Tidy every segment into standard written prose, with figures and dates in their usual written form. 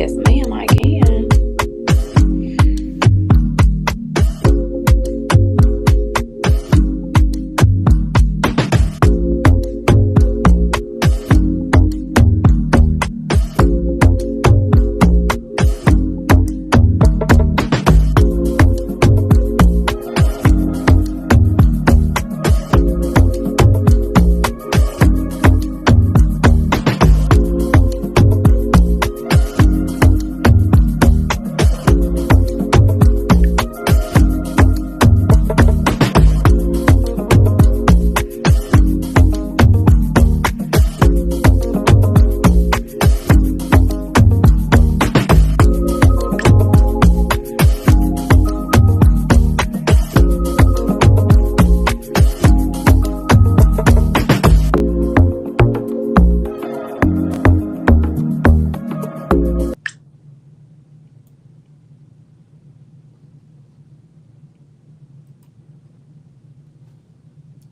Yes, ma'am, I can.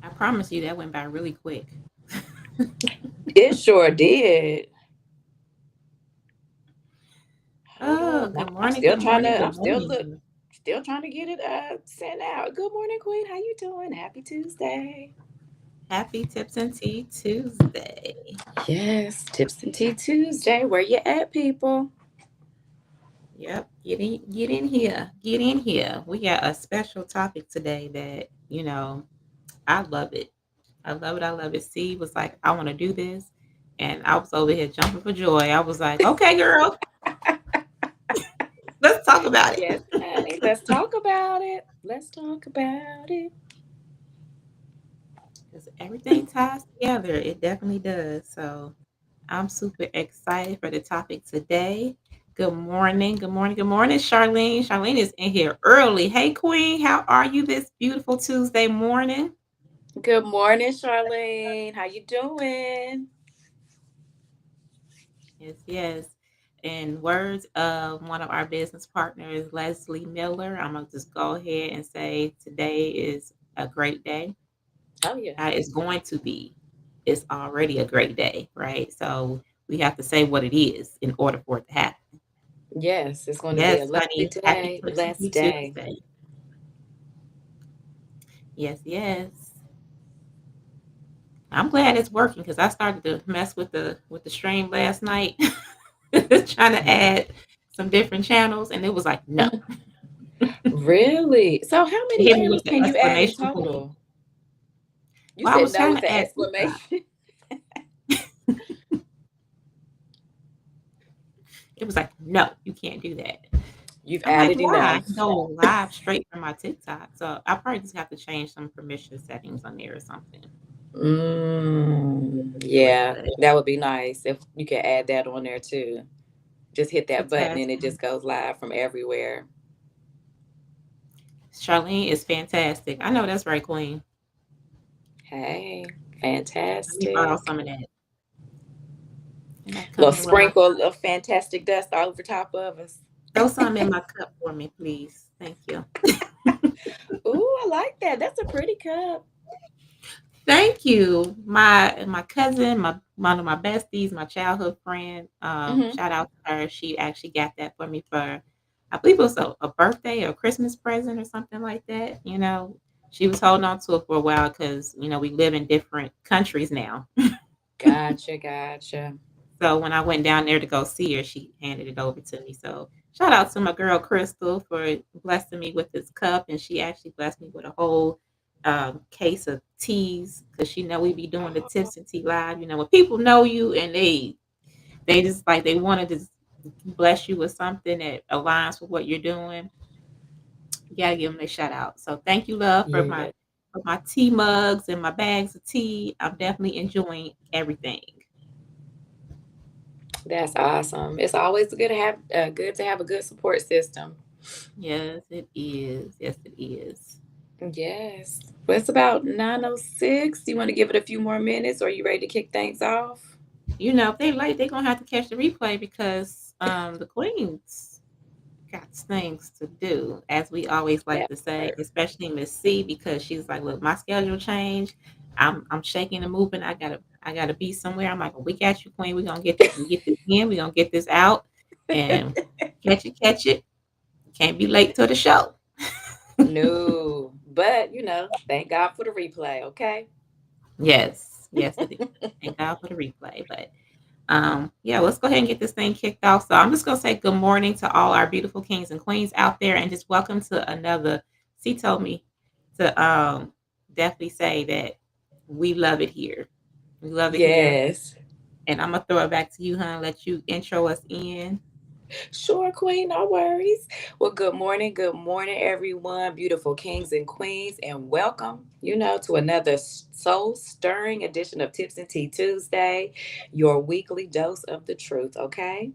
I promise you that went by really quick. It sure did. Hold Oh, up. good I'm morning, still good trying morning, to. I'm good still look. morning. Still trying to get it sent out. Good morning, Queen. How you doing? Happy Tuesday. Happy Tips and Tea Tuesday. Yes, Tips and Tea Tuesday. Where you at, people? Yep, get in here, get in here. We got a special topic today that I love it. I love it. I love it. C was like, I want to do this, and I was over here jumping for joy. I was like, okay, girl, let's talk about Yes, it. honey. Let's talk about it. Let's talk about it. Because everything ties together. It definitely does. So I'm super excited for the topic today. Good morning. Good morning. Good morning, Charlene. Charlene is in here early. Hey, Queen. How are you this beautiful Tuesday morning? Good morning, Charlene. How you doing? Yes, yes. In words of one of our business partners, Leslie Miller, I'm going to just go ahead and say today is a great day. Oh yeah. It's going to be. It's already a great day, right? So we have to say what it is in order for it to happen. Yes, it's going to be a Yes, lovely honey. Happy day. Tips and Blessed Tea day. Tuesday. Yes, yes. I'm glad it's working because I started to mess with the stream last night, trying to add some different channels, and it was like, no. Really? So, how It many hit me with channels the can you add in exclamation point. total? You Well, I said was no trying with to the add TikTok. exclamation. It was like, no, you can't do that. You've I'm like, added why? I enough. can go live straight from my TikTok. So I probably just have to change some permission settings on there or something to do it. Yeah, But that would be nice if you could add that on there too. Just hit it's a that button task. and it just goes live from everywhere. Charlene is fantastic. I know that's right, Queen. Hey, Let me borrow fantastic. some of that. And I come Little here with my sprinkle of fantastic dust all over top of us. throw some in my cup for me, please. Thank you. Ooh, I like that. That's a pretty cup. Thank you. My cousin, my one of my besties, my childhood friend. Hmm. Shout out to her. She actually got that for me for, I believe it was a birthday or Christmas present or something like that. She was holding on to it for a while because we live in different countries now. Gotcha, gotcha. So when I went down there to go see her, she handed it over to me. So shout out to my girl Crystal for blessing me with this cup, and she actually blessed me with a whole case of teas because she know we be doing the Oh, tips and tea live. When people know you and they just like they wanted to bless you with something that aligns with what you're doing, you gotta give them a shout out. So thank you, love, for yeah. my tea mugs and my bags of tea. I'm definitely enjoying everything. That's awesome. It's always good to have a good support system. Yes, it is. Yes, it is. Yes. Well, it's about 9:06. You want to give it a few more minutes, or are you ready to kick things off? If they late, they're gonna have to catch the replay because the Queens got things to do, as we always like That to say, part. especially Miss C because she's like, look, my schedule changed. I'm shaking and moving. I gotta be somewhere. I'm like, we got you, Queen. We're gonna get this in. We're gonna get this out. And catch it. Can't be late to the show. No, but thank God for the replay, okay? Yes, yes, it is. Thank God for the replay. But yeah, let's go ahead and get this thing kicked off. So I'm just gonna say good morning to all our beautiful kings and queens out there, and just welcome to another. She told me to definitely say that we love it here. We love it here, Yes. and I'm gonna throw it back to you, hon. Let you intro us in. Sure, Queen, no worries. Well, good morning, everyone, beautiful kings and queens, and welcome, to another soul stirring edition of Tips and Tea Tuesday, your weekly dose of the truth, okay?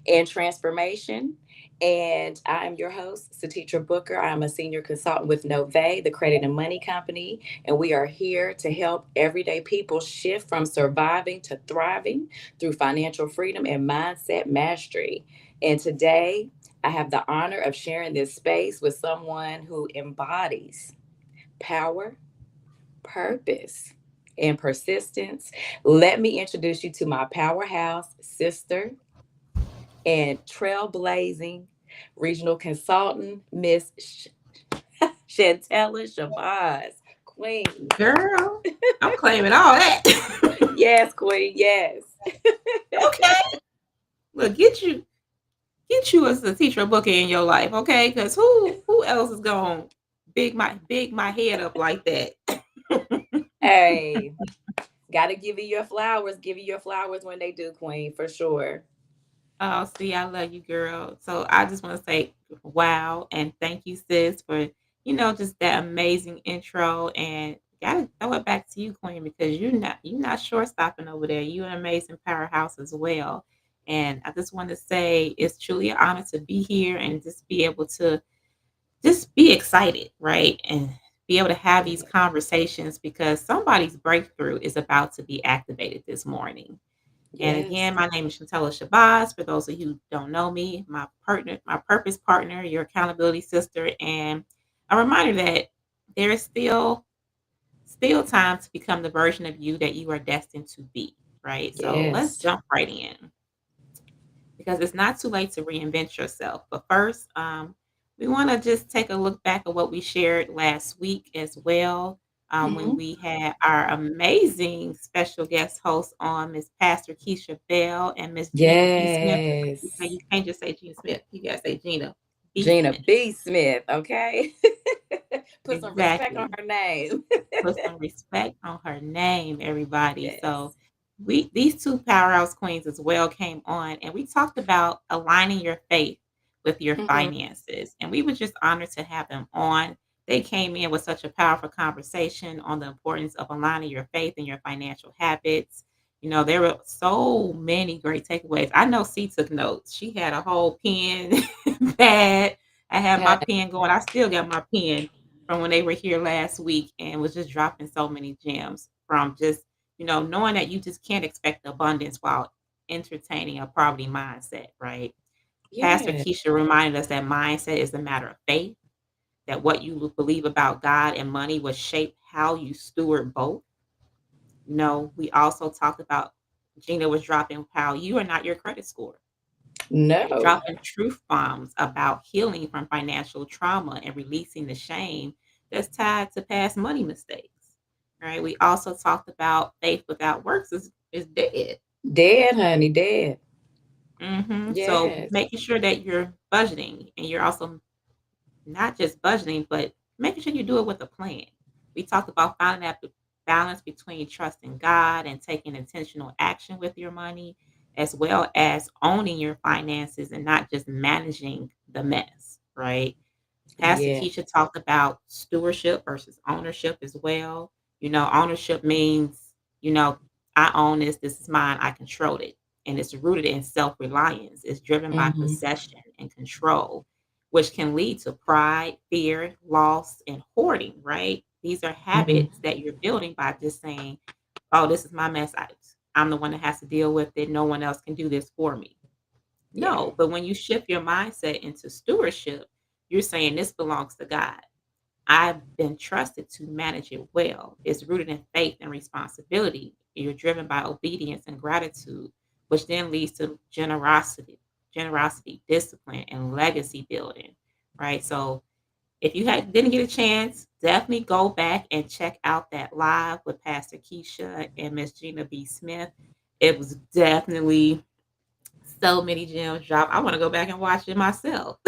And transformation. And I am your host, Satitra Booker. I'm a senior consultant with Nove, the credit and money company, and we are here to help everyday people shift from surviving to thriving through financial freedom and mindset mastery. And today, I have the honor of sharing this space with someone who embodies power, purpose, and persistence. Let me introduce you to my powerhouse sister and trailblazing regional consultant, Miss Chantella Shabazz. Queen. Girl, I'm claiming all that. Yes, Queen, yes. Okay, look, get you as a teacher booker in your life, okay? Because who else is gonna big my head up like that? Hey, gotta give you your flowers when they do, Queen, for sure. Oh, see, I love you, girl. So I just want to say wow and thank you, sis, for just that amazing intro. And gotta throw it back to you, Queen, because you're not short stopping over there. You're an amazing powerhouse as well. And I just want to say it's truly an honor to be here and just be able to just be excited, right? And be able to have these conversations because somebody's breakthrough is about to be activated this morning. And Yes. again, my name is Chantella Shabazz. For those of you who don't know me, my partner, my purpose partner, your accountability sister, and a reminder that there is still time to become the version of you that you are destined to be. Right. So let's Yes. jump right in because it's not too late to reinvent yourself. But first, we want to just take a look back at what we shared last week as well. When Hmm. we had our amazing special guest host on, Miss Pastor Keisha Bell and Miss Gina B. Smith. Yes. You can't just say Gina Smith, you got to say Gina B. Gina Smith. B. Smith, okay? Put some respect on Exactly. her name. Put some respect on her name, everybody. So Yes. we these two powerhouse queens as well came on and we talked about aligning your faith with your Hmm. finances. And we were just honored to have them on. They came in with such a powerful conversation on the importance of aligning your faith and your financial habits. There were so many great takeaways. I know C took notes. She had a whole pen pad. I had my pen going. I still got my pen from when they were here last week and was just dropping so many gems from just, knowing that you just can't expect abundance while entertaining a poverty mindset, right? Pastor Yeah. Keisha reminded us that mindset is a matter of faith, that what you believe about God and money will shape how you steward both. We also talked about Gina was dropping how you are not your credit score, No. dropping truth bombs about healing from financial trauma and releasing the shame that's tied to past money mistakes. Right? We also talked about faith without works is dead. Dead, honey, dead. So Yes. making sure that you're budgeting and you're also not just budgeting, but making sure you do it with a plan. We talked about finding that balance between trusting God and taking intentional action with your money, as well as owning your finances and not just managing the mess, right? Pastor Yeah. Keisha talked about stewardship versus ownership as well. Ownership means, you know, I own this, this is mine, I control it. And it's rooted in self reliance, it's driven by Hmm. possession and control, which can lead to pride, fear, loss, and hoarding, right? These are Hmm. habits that you're building by just saying, oh, this is my mess. I'm the one that has to deal with it. No one else can do this for me. Yeah. No, but when you shift your mindset into stewardship, you're saying this belongs to God. I've been trusted to manage it well. It's rooted in faith and responsibility. You're driven by obedience and gratitude, which then leads to generosity. generosity, discipline, and legacy building, right? So if you didn't get a chance, definitely go back and check out that live with Pastor Keisha and Miss Gina B. Smith. It was definitely so many gems dropped. I want to go back and watch it myself.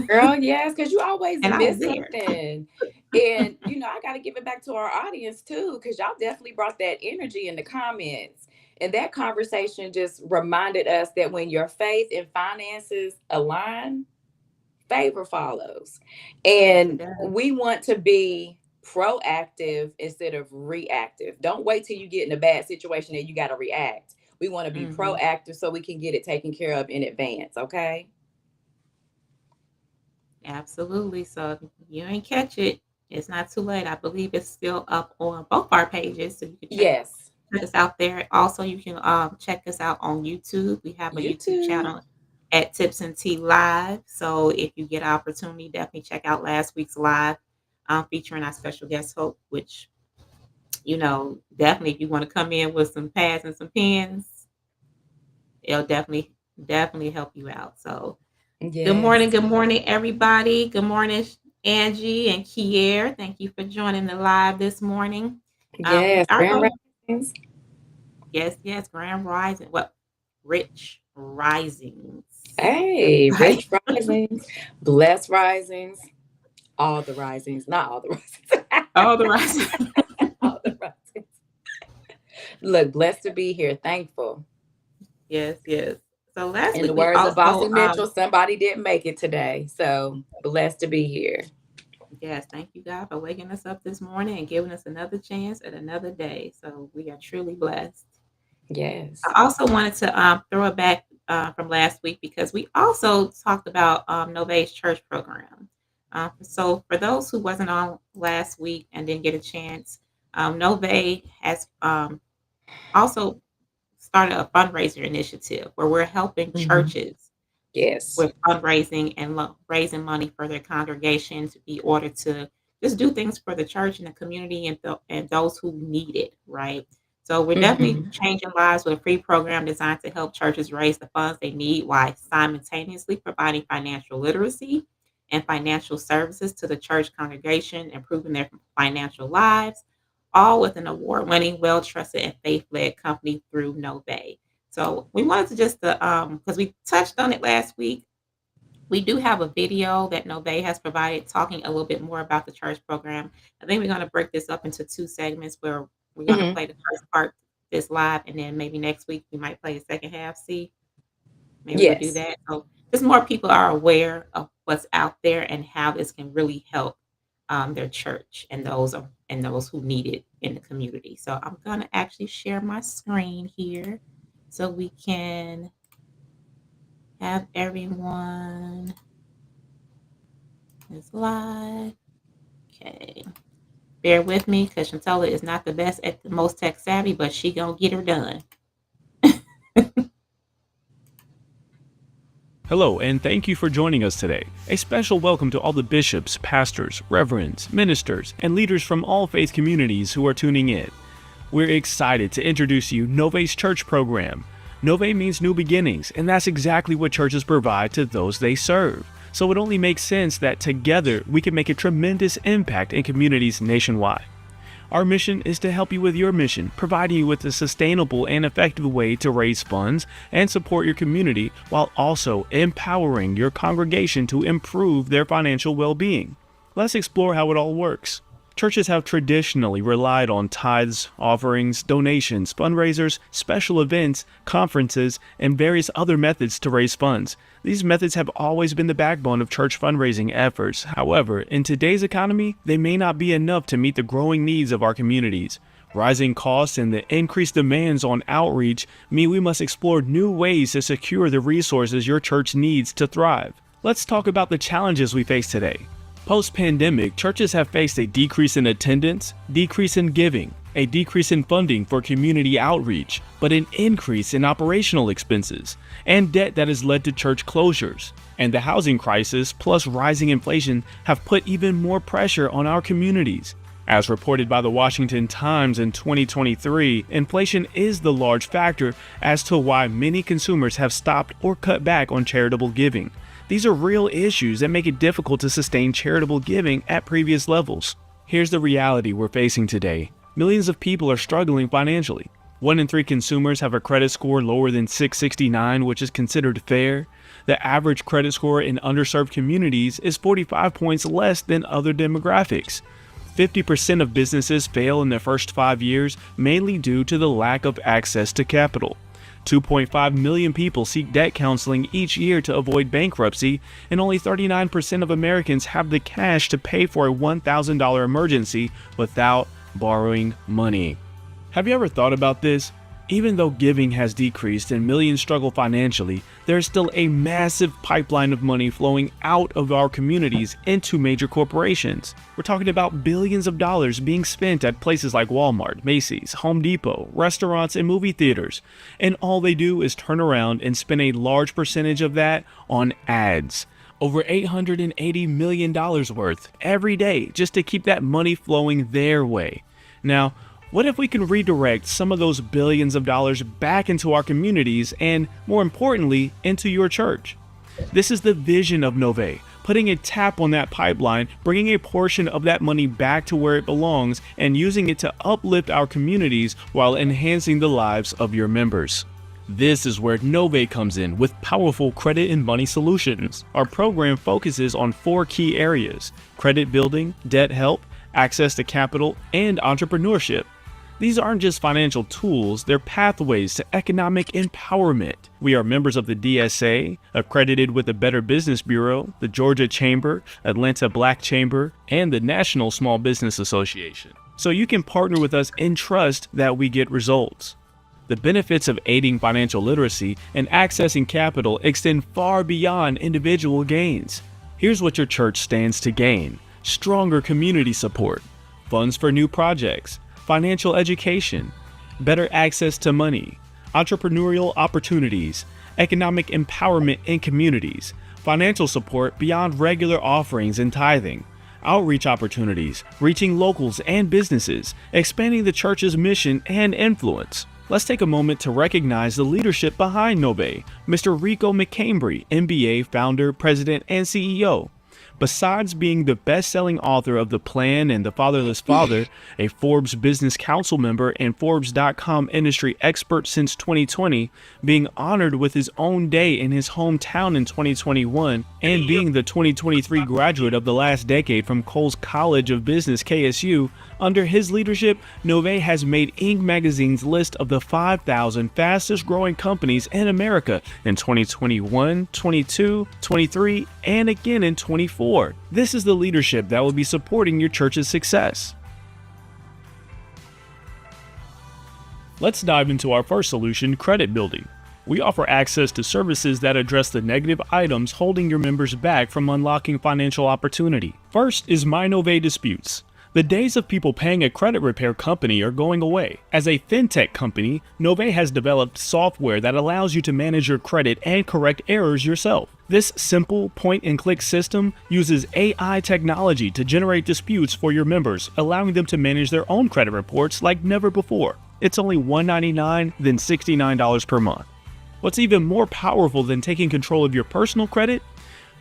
Girl, yes, because you always And I was miss there. something. And, I got to give it back to our audience too, because y'all definitely brought that energy in the comments. And that conversation just reminded us that when your faith and finances align, favor follows. Yes, it And does. we want to be proactive instead of reactive. Don't wait till you get in a bad situation and you got to react. We want to be Hmm. proactive so we can get it taken care of in advance. Okay. Absolutely. So if you ain't catch it, it's not too late. I believe it's still up on both our pages, so you can Yes. check us out there. Also, you can check us out on YouTube. We have a YouTube YouTube. channel at Tips and Tea Live. So if you get an opportunity, definitely check out last week's live featuring our special guest host, which definitely if you want to come in with some pads and some pens, it'll definitely help you out. So Yes. good morning, everybody. Good morning, Angie and Kier. Thank you for joining the live this morning. We Yes. are Grand going, Rapids. yes, Grand Rising. What? Rich Risings. Hey, Everybody, Rich Risings, Blessed Risings, all the risings, not all the risings, all the rising. all the risings. Look, blessed to be here, thankful. Yes. So last In the week we words of also, Bossy Mitchell, somebody didn't make it today. So blessed to be here. yes, thank you God for waking us up this morning and giving us another chance at another day. So we are truly blessed. Yes. I also wanted to throw it back from last week because we also talked about Nove's church program. So for those who wasn't on last week and didn't get a chance, Nove has also started a fundraiser initiative where we're helping Mhm. churches Yes. with fundraising and raising money for their congregation to be order to just do things for the church and the community and those who need it, right? So we're definitely Hmm. changing lives with a free program designed to help churches raise the funds they need while simultaneously providing financial literacy and financial services to the church congregation, improving their financial lives, all with an award-winning, well-trusted, and faith-led company through Nove. So we wanted to just because we touched on it last week, we do have a video that Nove has provided talking a little bit more about the church program. I think we're going to break this up into two segments where we're going to Hmm. play the first part this live, and then maybe next week we might play the second half. See, maybe we'll do Yes. that. So just more people are aware of what's out there and how this can really help their church and those who need it in the community. So I'm going to actually share my screen here so we can have everyone is live. Okay. Bear with me because Shantella is not the best at the most tech savvy, but she gonna get her done. Hello, and thank you for joining us today. A special welcome to all the bishops, pastors, reverends, ministers, and leaders from all faith communities who are tuning in. We're excited to introduce you Nove's church program. Nove means new beginnings, and that's exactly what churches provide to those they serve. So it only makes sense that together we can make a tremendous impact in communities nationwide. Our mission is to help you with your mission, providing you with a sustainable and effective way to raise funds and support your community while also empowering your congregation to improve their financial well-being. Let's explore how it all works. Churches have traditionally relied on tithes, offerings, donations, fundraisers, special events, conferences, and various other methods to raise funds. These methods have always been the backbone of church fundraising efforts. However, in today's economy, they may not be enough to meet the growing needs of our communities. Rising costs and the increased demands on outreach mean we must explore new ways to secure the resources your church needs to thrive. Let's talk about the challenges we face today. Post-pandemic, churches have faced a decrease in attendance, decrease in giving, a decrease in funding for community outreach, but an increase in operational expenses, and debt that has led to church closures. And the housing crisis plus rising inflation have put even more pressure on our communities. As reported by the Washington Times in 2023, inflation is the large factor as to why many consumers have stopped or cut back on charitable giving. These are real issues that make it difficult to sustain charitable giving at previous levels. Here's the reality we're facing today. Millions of people are struggling financially. 1 in 3 consumers have a credit score lower than 669, which is considered fair. The average credit score in underserved communities is 45 points less than other demographics. 50% of businesses fail in their first 5 years, mainly due to the lack of access to capital. 2.5 million people seek debt counseling each year to avoid bankruptcy, and only 39% of Americans have the cash to pay for a $1,000 emergency without borrowing money. Have you ever thought about this? Even though giving has decreased and millions struggle financially, there is still a massive pipeline of money flowing out of our communities into major corporations. We're talking about billions of dollars being spent at places like Walmart, Macy's, Home Depot, restaurants, and movie theaters. And all they do is turn around and spend a large percentage of that on ads. Over $880 million worth every day just to keep that money flowing their way. Now, what if we can redirect some of those billions of dollars back into our communities and, more importantly, into your church? This is the vision of Nove, putting a tap on that pipeline, bringing a portion of that money back to where it belongs, and using it to uplift our communities while enhancing the lives of your members. This is where Nove comes in with powerful credit and money solutions. Our program focuses on 4 key areas: credit building, debt help, access to capital, and entrepreneurship. These aren't just financial tools, they're pathways to economic empowerment. We are members of the DSA, accredited with the Better Business Bureau, the Georgia Chamber, Atlanta Black Chamber, and the National Small Business Association. So you can partner with us and trust that we get results. The benefits of aiding financial literacy and accessing capital extend far beyond individual gains. Here's what your church stands to gain: stronger community support, funds for new projects, financial education, better access to money, entrepreneurial opportunities, economic empowerment in communities, financial support beyond regular offerings and tithing, outreach opportunities, reaching locals and businesses, expanding the church's mission and influence. Let's take a moment to recognize the leadership behind Nove, Mr. Rico McCambry, MBA founder, president, and CEO. Besides being the best-selling author of The Plan and The Fatherless Father, a Forbes Business Council member and Forbes.com industry expert since 2020, being honored with his own day in his hometown in 2021, and being the 2023 graduate of the last decade from Coles College of Business, KSU, under his leadership, Nove has made Inc. magazine's list of the 5,000 fastest growing companies in America in 2021, 22, 23, and again in 24. This is the leadership that will be supporting your church's success. Let's dive into our first solution, credit building. We offer access to services that address the negative items holding your members back from unlocking financial opportunity. First is MyNove Disputes. The days of people paying a credit repair company are going away. As a fintech company, Nove has developed software that allows you to manage your credit and correct errors yourself. This simple point-and-click system uses AI technology to generate disputes for your members, allowing them to manage their own credit reports like never before. It's only $199, then $69 per month. What's even more powerful than taking control of your personal credit?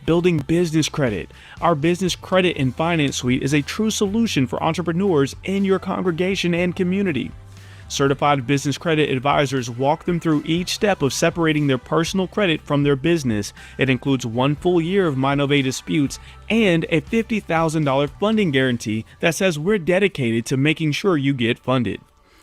Building business credit. Our business credit and finance suite is a true solution for entrepreneurs in your congregation and community. Certified business credit advisors walk them through each step of separating their personal credit from their business. It includes 1 full year of MyNove Disputes and a $50,000 funding guarantee that says we're dedicated to making sure you get funded.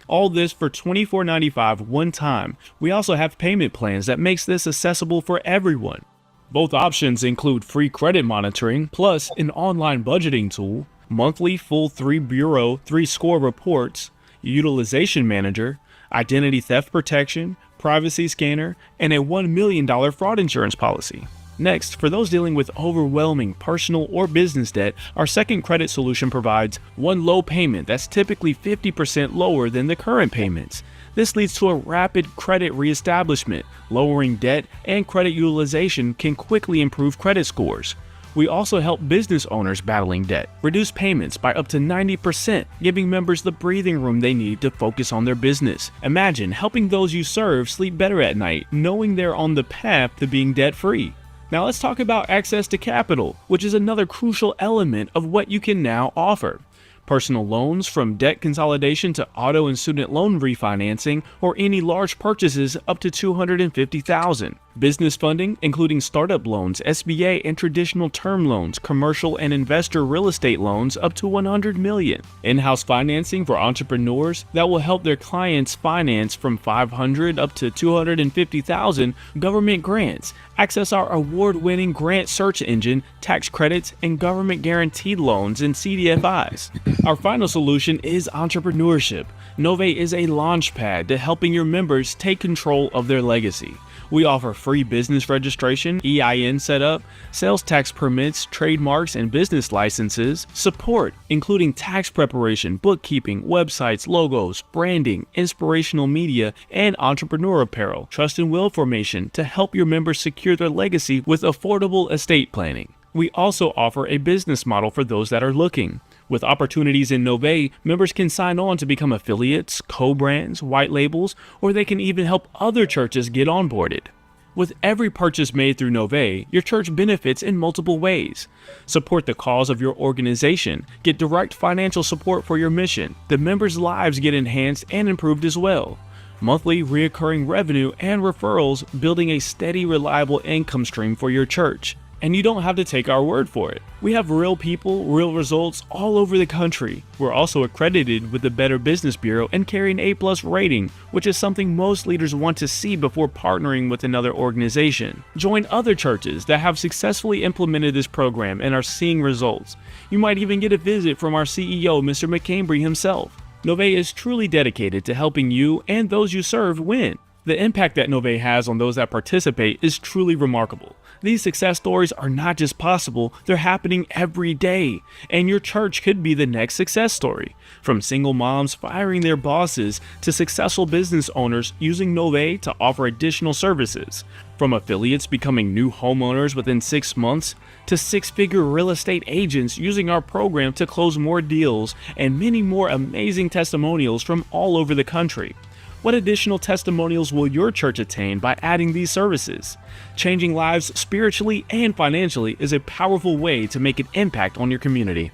All this for $24.95 one time. We also have payment plans that makes this accessible for everyone. Both options include free credit monitoring, plus an online budgeting tool, monthly full 3-bureau 3-score reports, utilization manager, identity theft protection, privacy scanner, and a $1 million fraud insurance policy. Next, for those dealing with overwhelming personal or business debt, our second credit solution provides one low payment that's typically 50% lower than the current payments. This leads to a rapid credit reestablishment. Lowering debt and credit utilization can quickly improve credit scores. We also help business owners battling debt reduce payments by up to 90%, giving members the breathing room they need to focus on their business. Imagine helping those you serve sleep better at night, knowing they're on the path to being debt-free. Now let's talk about access to capital, which is another crucial element of what you can now offer. Personal loans, from debt consolidation to auto and student loan refinancing, or any large purchases up to $250,000. Business funding, including startup loans, SBA and traditional term loans, commercial and investor real estate loans up to $100 million. In-house financing for entrepreneurs that will help their clients finance from $500,000 up to $250,000. Government grants. Access our award-winning grant search engine, tax credits, and government-guaranteed loans and CDFIs. Our final solution is entrepreneurship. Nove is a launchpad to helping your members take control of their legacy. We offer free business registration, EIN setup, sales tax permits, trademarks and business licenses, support, including tax preparation, bookkeeping, websites, logos, branding, inspirational media, and entrepreneur apparel, trust and will formation to help your members secure their legacy with affordable estate planning. We also offer a business model for those that are looking. With opportunities in Nove, members can sign on to become affiliates, co-brands, white labels, or they can even help other churches get onboarded. With every purchase made through Nove, your church benefits in multiple ways. Support the cause of your organization, get direct financial support for your mission, the members' lives get enhanced and improved as well. Monthly recurring revenue and referrals, building a steady, reliable income stream for your church. And you don't have to take our word for it. We have real people, real results all over the country. We're also accredited with the Better Business Bureau and carry an A+ rating, which is something most leaders want to see before partnering with another organization. Join other churches that have successfully implemented this program and are seeing results. You might even get a visit from our CEO, Mr. McCambry himself. Nove is truly dedicated to helping you and those you serve win. The impact that Nove has on those that participate is truly remarkable. These success stories are not just possible, they're happening every day, and your church could be the next success story. From single moms firing their bosses to successful business owners using Nove to offer additional services. From affiliates becoming new homeowners within 6 months to six-figure real estate agents using our program to close more deals, and many more amazing testimonials from all over the country. What additional testimonials will your church attain by adding these services? Changing lives spiritually and financially is a powerful way to make an impact on your community.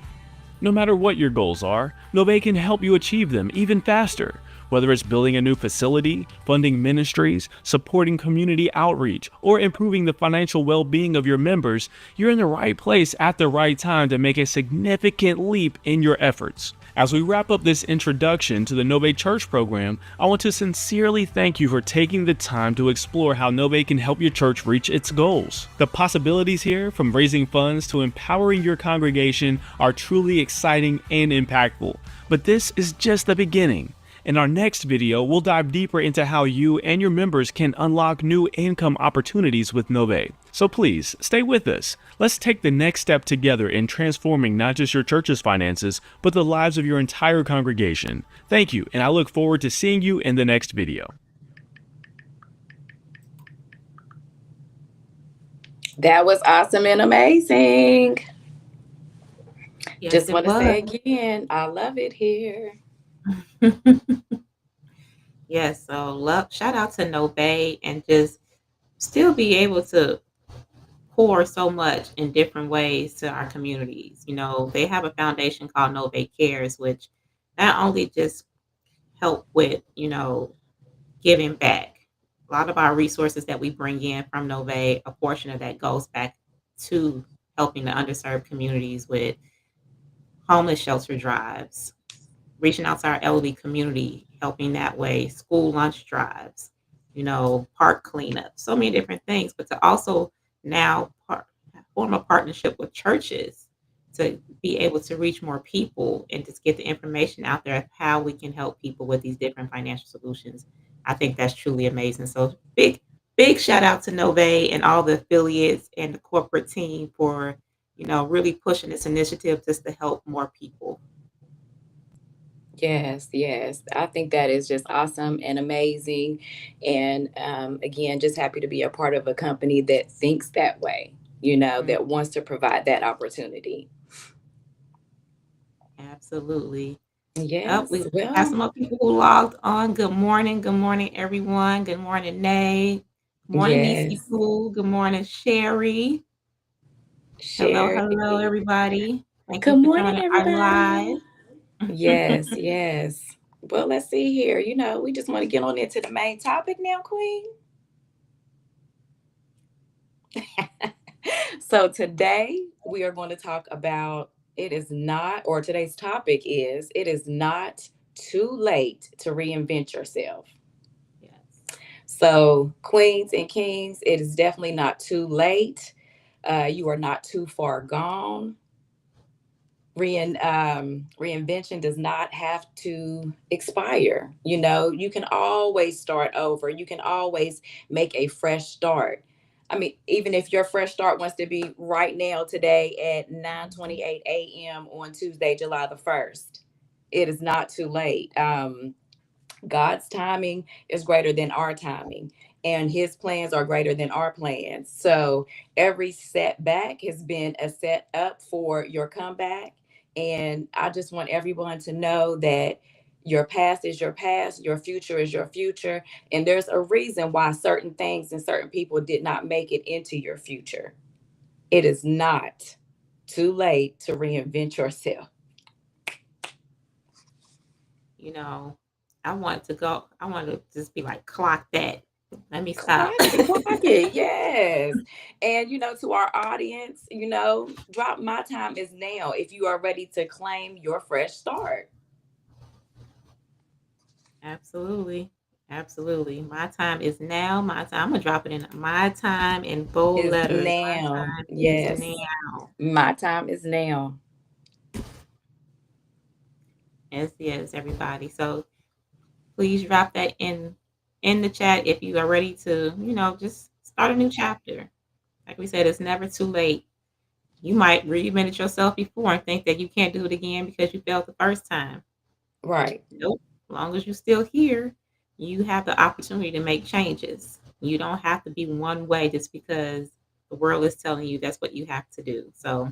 No matter what your goals are, Nove can help you achieve them even faster. Whether it's building a new facility, funding ministries, supporting community outreach, or improving the financial well-being of your members, you're in the right place at the right time to make a significant leap in your efforts. As we wrap up this introduction to the Nove Church program, I want to sincerely thank you for taking the time to explore how Nove can help your church reach its goals. The possibilities here, from raising funds to empowering your congregation, are truly exciting and impactful. But this is just the beginning. In our next video, we'll dive deeper into how you and your members can unlock new income opportunities with Nove. So please, stay with us. Let's take the next step together in transforming not just your church's finances, but the lives of your entire congregation. Thank you, and I look forward to seeing you in the next video. That was awesome and amazing. Yes, Just it want to say was. again, I love it here. Yes, so shout out to Nove, and just still be able to pour so much in different ways to our communities. You know, they have a foundation called Nove Cares, which not only just help with, giving back. A lot of our resources that we bring in from Nove, a portion of that goes back to helping the underserved communities with homeless shelter drives, reaching out to our elderly community, helping that way, school lunch drives, park cleanup, so many different things. But to also now form a partnership with churches to be able to reach more people and just get the information out there of how we can help people with these different financial solutions. I think that's truly amazing. So big shout out to Nove and all the affiliates and the corporate team for, really pushing this initiative just to help more people. Yes, yes. I think that is just awesome and amazing. And again, just happy to be a part of a company that thinks that way. Mm, that wants to provide that opportunity. absolutely. Oh, Yes. we have Well, some more people who logged on. Good morning. Good morning, everyone. Good morning, Nay. Good morning, Nisi yes. Pooh. Good morning, Sherry. Hello, Sherry. hello, everybody. Thank you Good for morning, joining our live. everybody. Yes, yes. Well, let's see here. We just want to get on into the main topic now, Queen. So today we are going to talk about it is not, or today's topic is it is not too late to reinvent yourself. Yes. So, queens and kings, it is definitely not too late. You are not too far gone. Reinvention does not have to expire. You can always start over. You can always make a fresh start. I mean, even if your fresh start wants to be right now, today at nine Mhm. twenty eight a.m. on Tuesday, July the 1st, it is not too late. God's timing is greater than our timing, and his plans are greater than our plans. So every setback has been a set up for your comeback. And I just want everyone to know that your past is your past, your future is your future. And there's a reason why certain things and certain people did not make it into your future. It is not too late to reinvent yourself. You know, I want to just be like, clock that. Let me stop. Clock it, yes. And to our audience, drop my time is now if you are ready to claim your fresh start. Absolutely. Absolutely. My time is now. My time. I'm gonna drop it in my time in bold Is letters. My now. time is Yes. now. My time is now. Yes, yes, everybody. So please drop that in the chat if you are ready to, just start a new chapter. Like we said, it's never too late. You might reinvent it yourself before and think that you can't do it again because you failed the first time. Right. Nope. As long as you're still here, you have the opportunity to make changes. You don't have to be one way just because the world is telling you that's what you have to do. So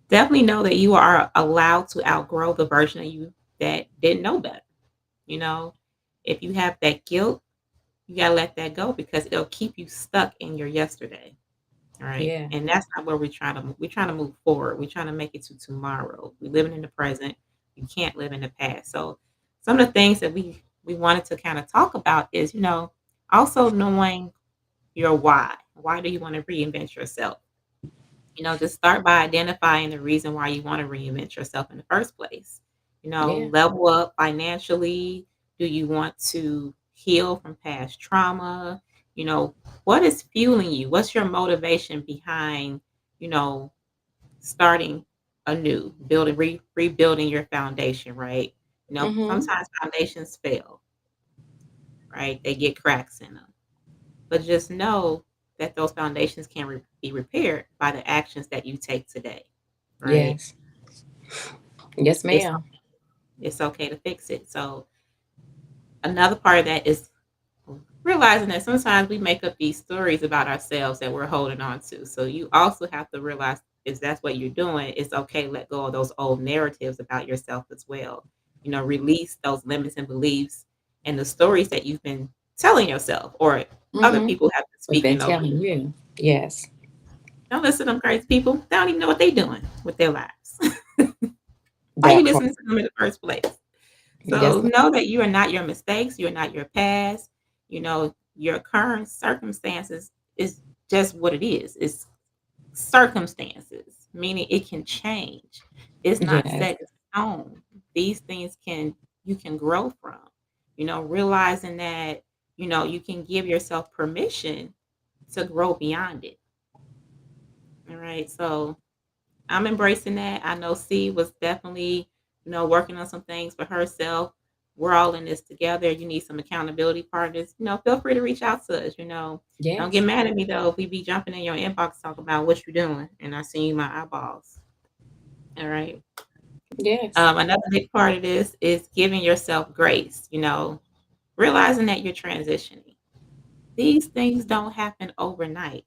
definitely know that you are allowed to outgrow the version of you that didn't know better. You know, if you have that guilt, you gotta let that go because it'll keep you stuck in your yesterday. All right. Yeah. And that's not where we're trying to move forward. We're trying to make it to tomorrow. We're living in the present. You can't live in the past. So some of the things that we wanted to kind of talk about is, also knowing your why. Why do you want to reinvent yourself? Just start by identifying the reason why you want to reinvent yourself in the first place. Yeah. Level up financially. Do you want to heal from past trauma? You know, what is fueling you? What's your motivation behind, you know, starting anew, rebuilding your foundation, right? Mm-hmm. Sometimes foundations fail, right? They get cracks in them. But just know that those foundations can be repaired by the actions that you take today, right? Yes. Yes, It's ma'am. it's okay to fix it. So another part of that is realizing that sometimes we make up these stories about ourselves that we're holding on to. So you also have to realize if that's what you're doing, it's okay to let go of those old narratives about yourself as well. Release those limits and beliefs and the stories that you've been telling yourself or other Mm-hmm. people have been We've been speaking over you. telling you. Yes. Don't listen to them crazy people. They don't even know what they're doing with their lives. Why are you That part. listening to them in the first place? Yes, So ma'am. know that you are not your mistakes. You're not your past. Your current circumstances is just what it is. It's circumstances, meaning it can change. It's not Yes. set in stone. These things you can grow from. Realizing that, you can give yourself permission to grow beyond it. All right. So I'm embracing that. I know C was definitely, working on some things for herself. We're all in this together. You need some accountability partners. Feel free to reach out to us. Don't get Yes. mad at me though if we be jumping in your inbox talking about what you're doing and I see you my eyeballs. All right. Yes. Another big part of this is giving yourself grace. Realizing that you're transitioning. These things don't happen overnight.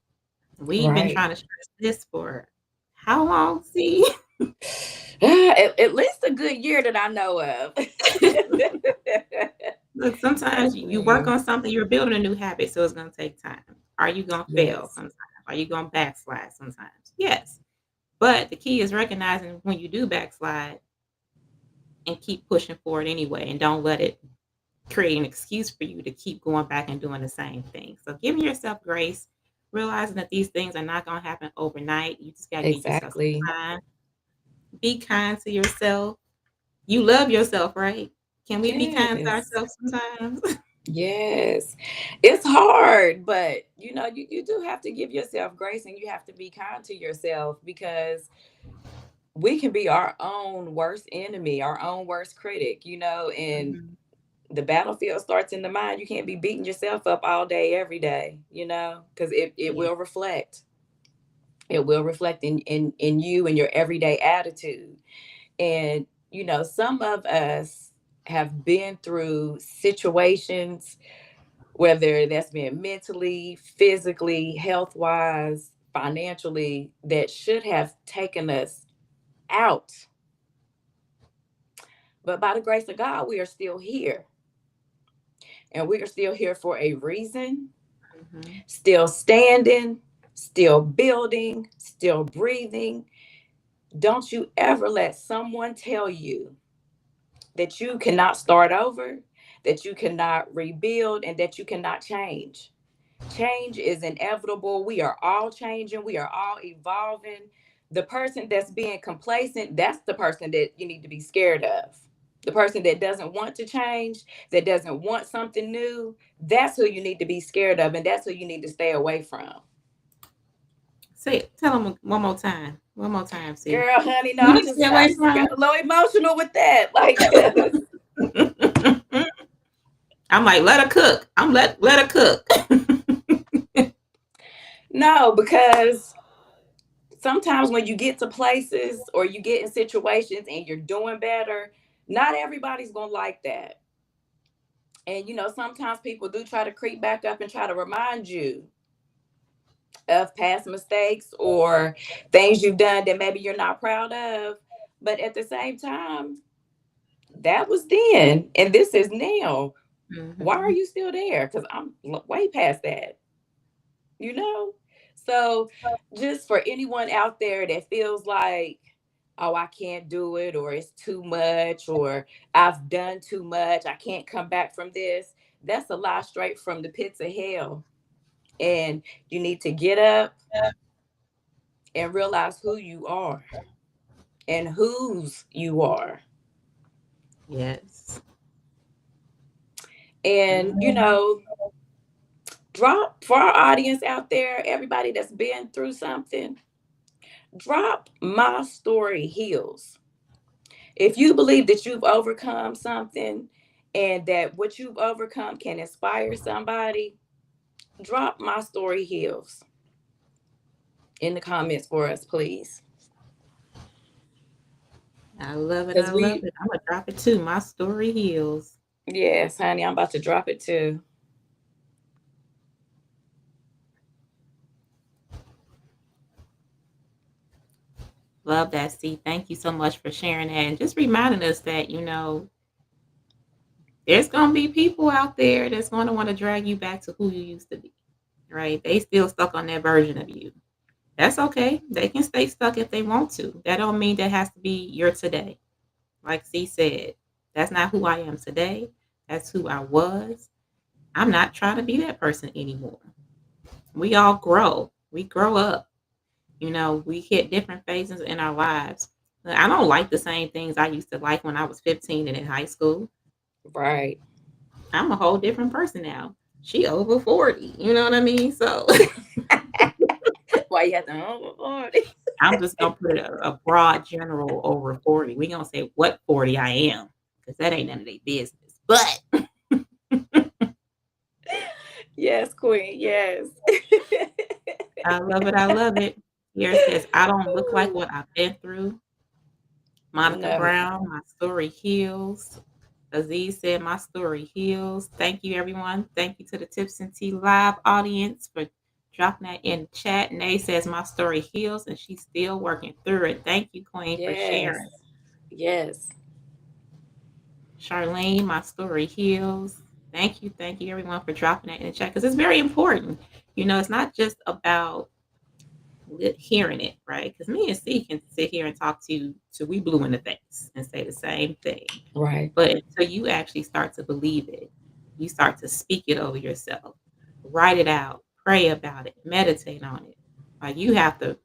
We've been Right. trying to stress this for how long? See? At least a good year that I know of. Look, sometimes you work Definitely. on something, you're building a new habit, so it's gonna take time. Are you gonna fail Yes. sometimes? Are you gonna backslide sometimes? Yes. But the key is recognizing when you do backslide and keep pushing forward anyway, and don't let it create an excuse for you to keep going back and doing the same thing. So giving yourself grace, realizing that these things are not gonna happen overnight. You just gotta give yourself Exactly. some time. Be kind to yourself. You love yourself, right? Can we be kind to Yes. ourselves sometimes? Yes. It's hard, but you do have to give yourself grace and you have to be kind to yourself because we can be our own worst enemy, our own worst critic, and Mhm. the battlefield starts in the mind. You can't be beating yourself up all day, every day, because it Yeah. will reflect. It will reflect in you and your everyday attitude. And, some of us have been through situations, whether that's been mentally, physically, health wise, financially, that should have taken us out. But by the grace of God, we are still here. And we are still here for a reason, Mhm. still standing, still building, still breathing. Don't you ever let someone tell you that you cannot start over, that you cannot rebuild, and that you cannot change. Change is inevitable. We are all changing, we are all evolving. The person that's being complacent, that's the person that you need to be scared of. The person that doesn't want to change, that doesn't want something new, that's who you need to be scared of, and that's who you need to stay away from. Say it. Tell them one more time. One more time, see. Girl, honey, no, Who I to just stay I away just got from? a little emotional with that. Like, 'cause I'm like, let her cook. Let her cook. no, because sometimes when you get to places or you get in situations and you're doing better, not everybody's gonna like that. And sometimes people do try to creep back up and try to remind you of past mistakes or things you've done that maybe you're not proud of. But at the same time, that was then and this is now. Why are Mhm. you still there? Because I'm way past that, you know? So just for anyone out there that feels like, oh, I can't do it, or it's too much, or I've done too much, I can't come back from this, that's a lie straight from the pits of hell. And you need to get up and realize who you are and whose you are. Yes. And, Mhm. drop for our audience out there, everybody that's been through something, drop my story heals. If you believe that you've overcome something and that what you've overcome can inspire somebody, drop my story heals in the comments for us, please. I love it. I Because love it. I'm gonna drop it too. My story heals. yes, honey, I'm about to drop it too. Love that. See, thank you so much for sharing that and just reminding us that, there's gonna be people out there that's gonna want to drag you back to who you used to be. Right? They still stuck on that version of you. That's okay. They can stay stuck if they want to. That don't mean that has to be your today. Like C said, that's not who I am today. That's who I was. I'm not trying to be that person anymore. We all grow. We grow up. We hit different phases in our lives. I don't like the same things I used to like when I was 15 and in high school. Right. I'm a whole different person now. She over 40. You know what I mean? So Why you have to hold it? I'm just gonna put a broad general over 40. We gonna say what 40 I am, because that ain't none of their business. But Yes, Queen. Yes. I love it. I love it. Here says, I don't look like what I've been through. Monica No. Brown, my story heals. Aziz said, my story heals. Thank you, everyone. Thank you to the Tips and Tea Live audience for dropping that in the chat. Nay says my story heals and she's still working through it. Thank you, Queen, for Yes. sharing. Yes. Charlene, my story heals. Thank you, everyone, for dropping that in the chat because it's very important. It's not just about hearing it, right? Because me and C can sit here and talk to you till we blue in the face and say the same thing. Right. But until you actually start to believe it, you start to speak it over yourself, write it out, pray about it, meditate on it. Like you have to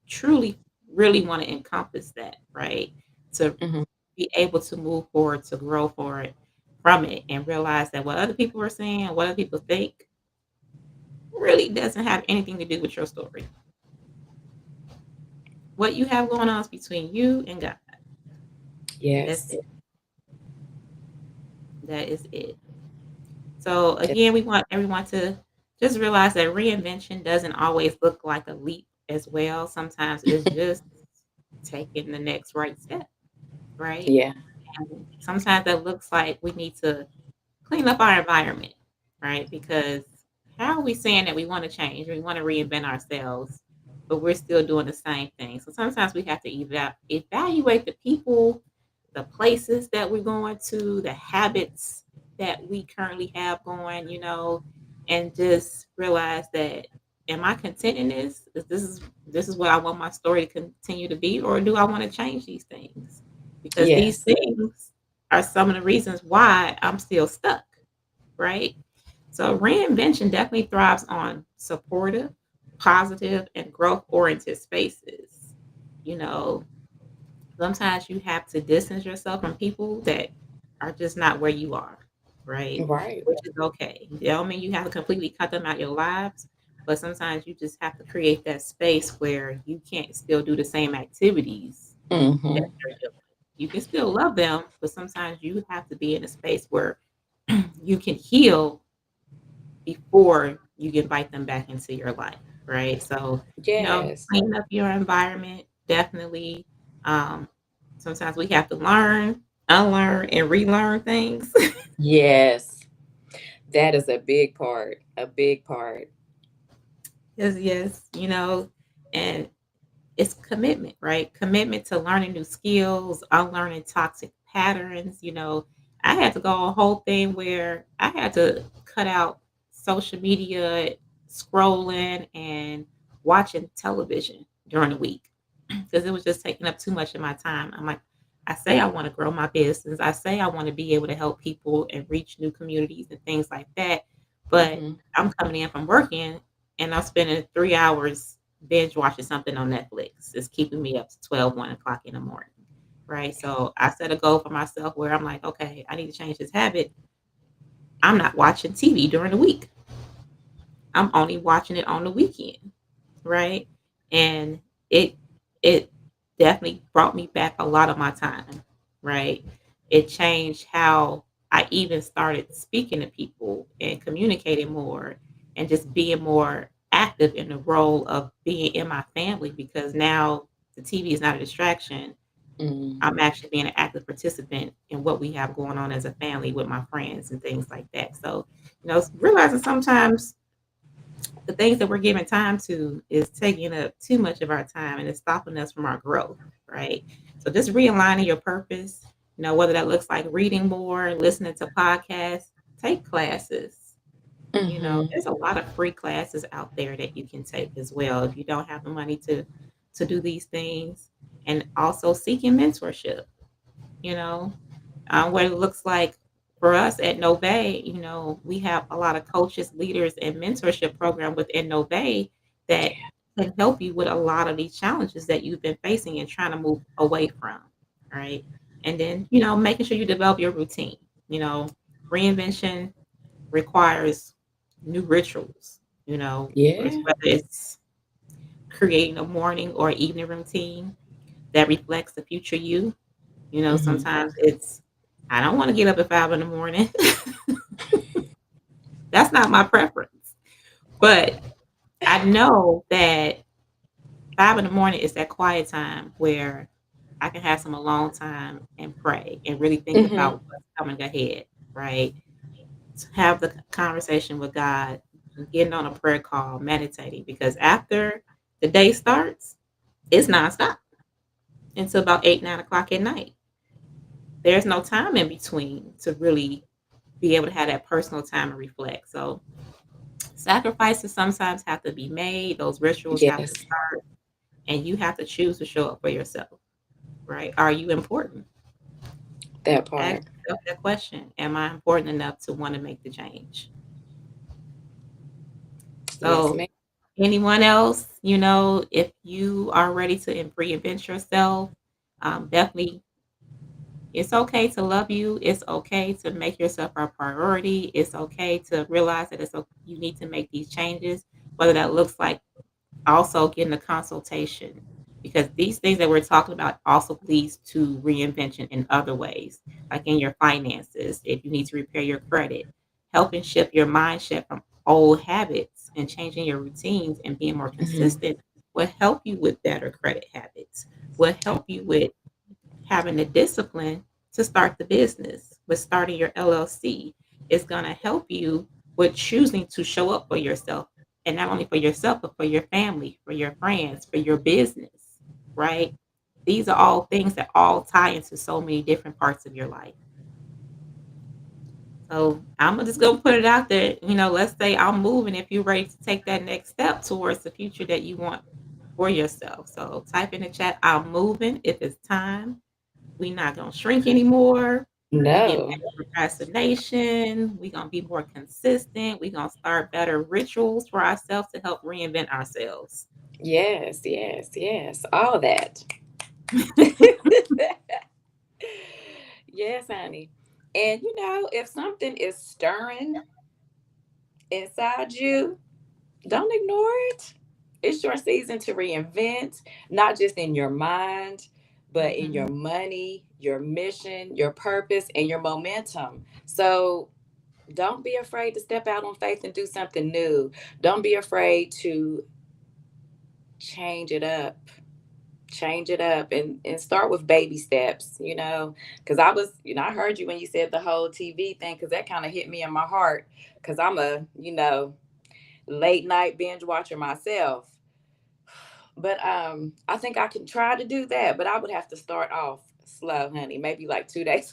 truly, really want to encompass that, right? To Hmm. be able to move forward, to grow forward from it, and realize that what other people are saying, what other people think, really doesn't have anything to do with your story. What you have going on is between you and God. That's Yes. it. That is it. So again, we want everyone to just realize that reinvention doesn't always look like a leap as well. Sometimes it's just taking the next right step, right? Yeah. And sometimes that looks like we need to clean up our environment, right? Because how are we saying that we want to change, we want to reinvent ourselves, but we're still doing the same thing? So sometimes we have to evaluate the people, the places that we're going to, the habits that we currently have going, and just realize that am I content in this? This is what I want my story to continue to be, or do I want to change these things? Because these Yes. things are some of the reasons why I'm still stuck, right? So reinvention definitely thrives on supportive, positive, and growth oriented spaces. You know, Sometimes you have to distance yourself from people that are just not where you are, right? Right. Which is okay. It don't mean you have to completely cut them out your lives, but sometimes you just have to create that space where you can't still do the same activities that Hmm. they're doing. You can still love them, but sometimes you have to be in a space where you can heal before you invite them back into your life, right? So, Yes. clean up your environment, definitely. Um, Sometimes we have to learn, unlearn, and relearn things. Yes. That is a big part. A big part. Yes, and it's commitment, right? Commitment to learning new skills, unlearning toxic patterns. I had to go a whole thing where I had to cut out social media, scrolling, and watching television during the week because it was just taking up too much of my time. I'm like, I say I want to grow my business. I say I want to be able to help people and reach new communities and things like that. But Hmm. I'm coming in from working and I'm spending 3 hours binge watching something on Netflix. It's keeping me up to 1 o'clock in the morning. Right. So I set a goal for myself where I'm like, okay, I need to change this habit. I'm not watching TV during the week. I'm only watching it on the weekend. Right. And it it definitely brought me back a lot of my time. Right. It changed how I even started speaking to people and communicating more and just being more active in the role of being in my family because now the TV is not a distraction. Hmm. I'm actually being an active participant in what we have going on as a family with my friends and things like that. So, realizing sometimes the things that we're giving time to is taking up too much of our time and it's stopping us from our growth, right? So just realigning your purpose, whether that looks like reading more, listening to podcasts, take classes. Hmm. There's a lot of free classes out there that you can take as well if you don't have the money to do these things. And also seeking mentorship, you know, what it looks like for us at Nove, we have a lot of coaches, leaders, and mentorship program within Nove that can help you with a lot of these challenges that you've been facing and trying to move away from, right? And then, making sure you develop your routine. Reinvention requires new rituals, Yeah. whether it's creating a morning or evening routine that reflects the future you. Hmm. Sometimes it's, I don't want to get up at 5 in the morning. That's not my preference. But I know that 5 in the morning is that quiet time where I can have some alone time and pray and really think Hmm. about what's coming ahead, right? To have the conversation with God, getting on a prayer call, meditating, because after the day starts, it's nonstop until about 8, 9 o'clock at night. There's no time in between to really be able to have that personal time and reflect. So sacrifices sometimes have to be made, those rituals have to Yes, start, and you have to choose to show up for yourself, right? Are you important? that Ask part. yourself that question. Am I important enough to want to make the change? Yes, So ma'am. anyone else, if you are ready to reinvent yourself, definitely, it's okay to love you. It's okay to make yourself a priority. It's okay to realize that you need to make these changes, whether that looks like also getting a consultation, because these things that we're talking about also leads to reinvention in other ways, like in your finances, if you need to repair your credit, helping shift your mindset from old habits and changing your routines and being more Mhm. consistent will help you with better credit habits, will help you with having the discipline to start the business, with starting your LLC. It's going to help you with choosing to show up for yourself, and not only for yourself, but for your family, for your friends, for your business, right? These are all things that all tie into so many different parts of your life. So I'm just gonna put it out there. Let's say I'm moving. If you're ready to take that next step towards the future that you want for yourself, so type in the chat, "I'm moving." If it's time, we're not gonna shrink anymore. We get back No. to procrastination. We're gonna be more consistent. We're gonna start better rituals for ourselves to help reinvent ourselves. Yes, yes, yes. All that. Yes, honey. And if something is stirring inside you, don't ignore it. It's your season to reinvent, not just in your mind, but in your Mhm. money, your mission, your purpose, and your momentum. So don't be afraid to step out on faith and do something new. Don't be afraid to change it up. Change it up and start with baby steps, because I heard you when you said the whole TV thing, because that kind of hit me in my heart, because I'm a, late night binge watcher myself. But I think I can try to do that, but I would have to start off slow, honey. Maybe like 2 days,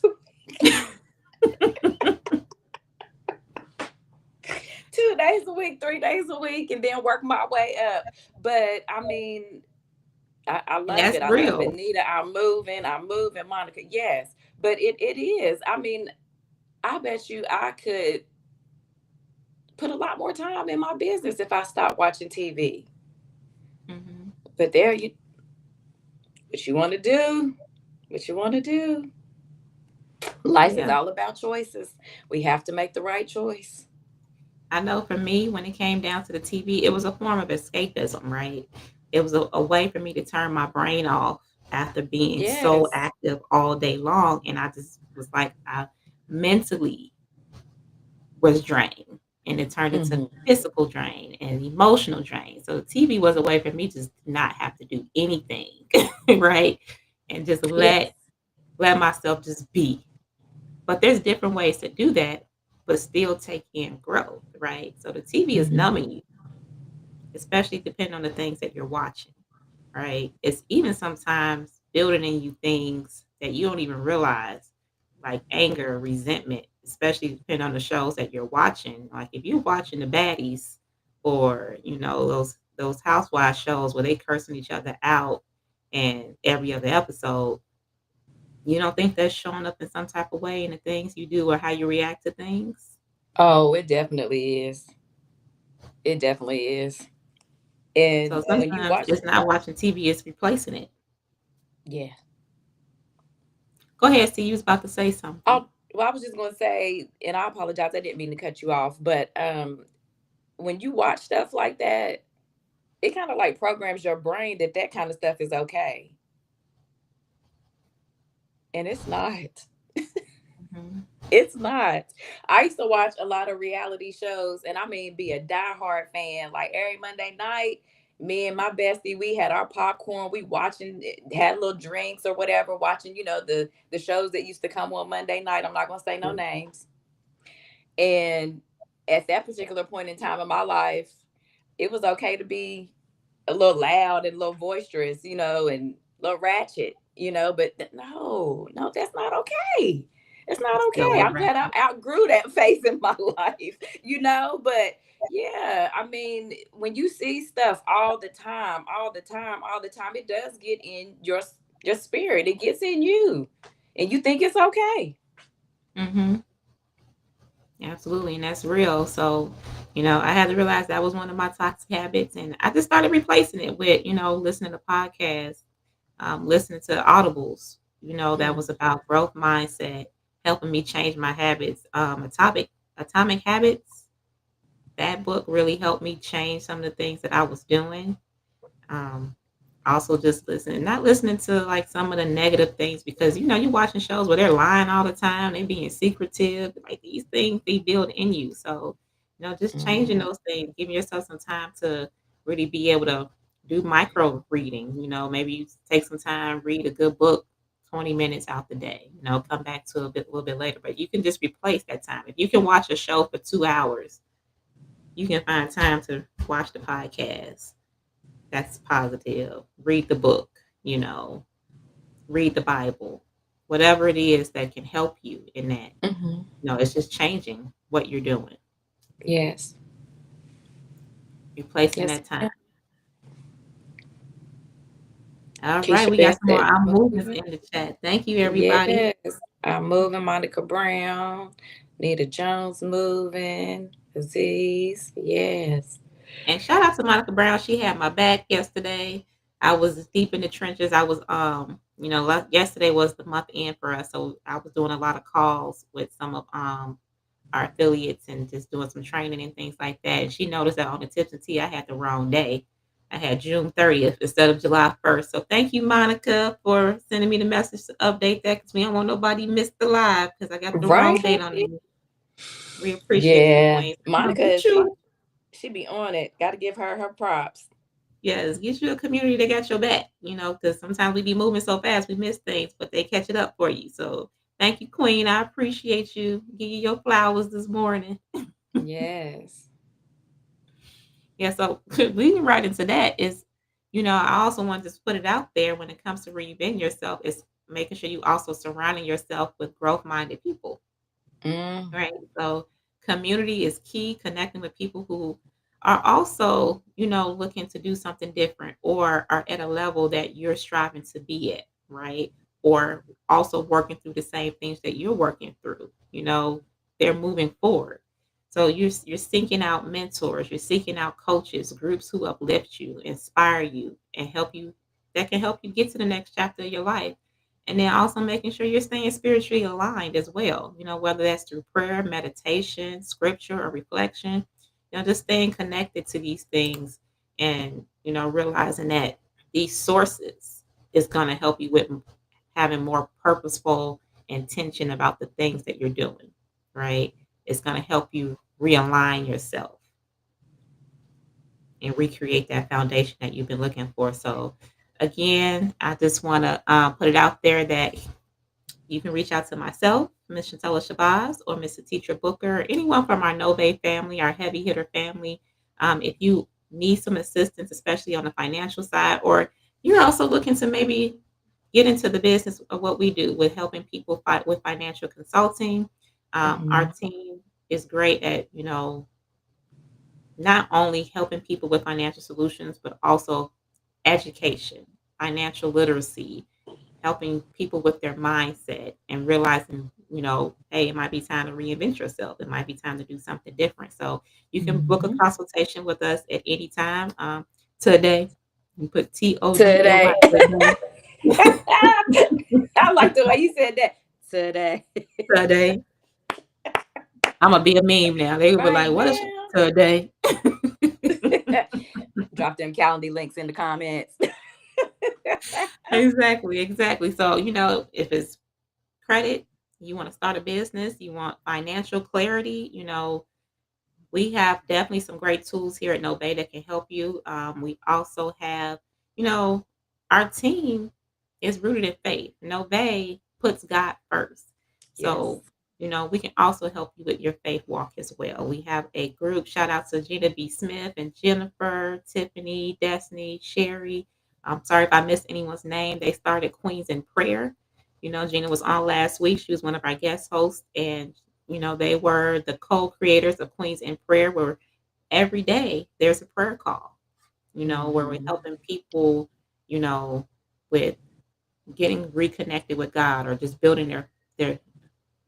2 days a week, 3 days a week, and then work my way up. But I mean, I And love that's it. I love it. real. Nita, I'm moving, Monica. Yes. But it is. I mean, I bet you I could put a lot more time in my business if I stopped watching TV. Mhm. But there you what you want to do, what you want to do. Life is Yeah. all about choices. We have to make the right choice. I know for me, when it came down to the TV, it was a form of escapism, right? It was a way for me to turn my brain off after being so Yes. active all day long. And I just was like, I mentally was drained, and it turned into Hmm. physical drain and emotional drain. So the TV was a way for me to just not have to do anything, right? And just Yes. let myself just be. But there's different ways to do that, but still take in growth, right? So the TV is Hmm. numbing you, especially depending on the things that you're watching, right? It's even sometimes building in you things that you don't even realize, like anger, resentment, especially depending on the shows that you're watching. Like if you're watching the baddies, or those housewives shows where they cursing each other out and every other episode, you don't think that's showing up in some type of way in the things you do or how you react to things? Oh, it definitely is. It definitely is. So And when you sometimes watch, it's not watching TV, it's replacing it. yeah. Go ahead, Steve. You was about to say something. Oh, well, I was just gonna say, and I apologize, I didn't mean to cut you off, but when you watch stuff like that, it kind of like programs your brain that that kind of stuff is okay, and it's not. Mhm. It's not. I used to watch a lot of reality shows, and I mean, be a diehard fan. Like every Monday night, me and my bestie, we had our popcorn. We watching, had little drinks or whatever, watching, the shows that used to come on Monday night. I'm not gonna say no names. And at that particular point in time in my life, it was okay to be a little loud and a little boisterous, and a little ratchet, but no, no, that's not okay. It's not Still okay. a I'm rat. glad I outgrew that phase in my life, but yeah, I mean, when you see stuff all the time, all the time, all the time, it does get in your spirit. It gets in you, and you think it's okay. Mm-hmm. Absolutely, and that's real. So, I had to realize that was one of my toxic habits, and I just started replacing it with, listening to podcasts, listening to audibles, that Mm. was about growth mindset, helping me change my habits. Atomic Habits. That book really helped me change some of the things that I was doing. Um, Also just listening, not listening to like some of the negative things because you're watching shows where they're lying all the time, they being secretive, like these things they build in you. So, just changing Mhm. those things, giving yourself some time to really be able to do micro reading. Maybe you take some time, read a good book, 20 minutes out the day, come back to a little bit later. But you can just replace that time. If you can watch a show for 2 hours, you can find time to watch the podcast that's positive. Read the book, you know, read the Bible, whatever it is that can help you in that. Mhm. It's just changing what you're doing, Yes. replacing Yes, that time. ma'am. All right, Keisha we got Bell some more said, I'm movements moving. in the chat. Thank you, everybody. Yes. I'm moving. Monica Brown. Nita Jones moving. Aziz. Yes. And shout out to Monica Brown. She had my back yesterday. I was deep in the trenches. I was, yesterday was the month end for us, so I was doing a lot of calls with some of our affiliates and just doing some training and things like that. And she noticed that on the tips and tea, I had the wrong day. I had June 30th instead of July 1st. So thank you, Monica, for sending me the message to update that because we don't want nobody to miss the live because I got the wrong Right. date on it. We appreciate you, Yeah. Queen. Monica Get is you, she be on it. Got to give her props. yes, get you a community that got your back, because sometimes we be moving so fast we miss things, but they catch it up for you. So thank you, Queen. I appreciate you. Give you your flowers this morning. Yes. Yeah, so leading right into that is, I also want to just put it out there when it comes to reinventing yourself is making sure you also surrounding yourself with growth minded people, Mm. right? So community is key, connecting with people who are also, looking to do something different or are at a level that you're striving to be at, right? Or also working through the same things that you're working through, they're moving forward. So you're seeking out mentors, you're seeking out coaches, groups who uplift you, inspire you, and help you that can help you get to the next chapter of your life. And then also making sure you're staying spiritually aligned as well, whether that's through prayer, meditation, scripture, or reflection, just staying connected to these things and, realizing that these sources is going to help you with having more purposeful intention about the things that you're doing, right? It's going to help you realign yourself and recreate that foundation that you've been looking for. So, again, I just want to put it out there that you can reach out to myself, Ms. Chantella Shabazz, or Mr. Teacher Booker, anyone from our Nove family, our heavy hitter family. If you need some assistance, especially on the financial side, or you're also looking to maybe get into the business of what we do with helping people fight with financial consulting. Our Mhm. team is great at, not only helping people with financial solutions, but also education, financial literacy, helping people with their mindset and realizing, hey, it might be time to reinvent yourself. It might be time to do something different. So you can book a Mhm. consultation with us at any time. Today, you put TODAY Today. today. I like the way you said that. Today. Today. I'm gonna be a meme now. They will be like, Right "What is now. today?" Drop them calendar links in the comments. Exactly, exactly. So if it's credit, you want to start a business, you want financial clarity, we have definitely some great tools here at Nove that can help you. We also have, you know, our team is rooted in faith. Nove puts God first. Yes. So we can also help you with your faith walk as well. We have a group. Shout out to Gina B. Smith and Jennifer, Tiffany, Destiny, Sherry. I'm sorry if I missed anyone's name. They started Queens in Prayer. Gina was on last week. She was one of our guest hosts, and they were the co-creators of Queens in Prayer, where every day there's a prayer call. Where we're helping people, with getting reconnected with God, or just building their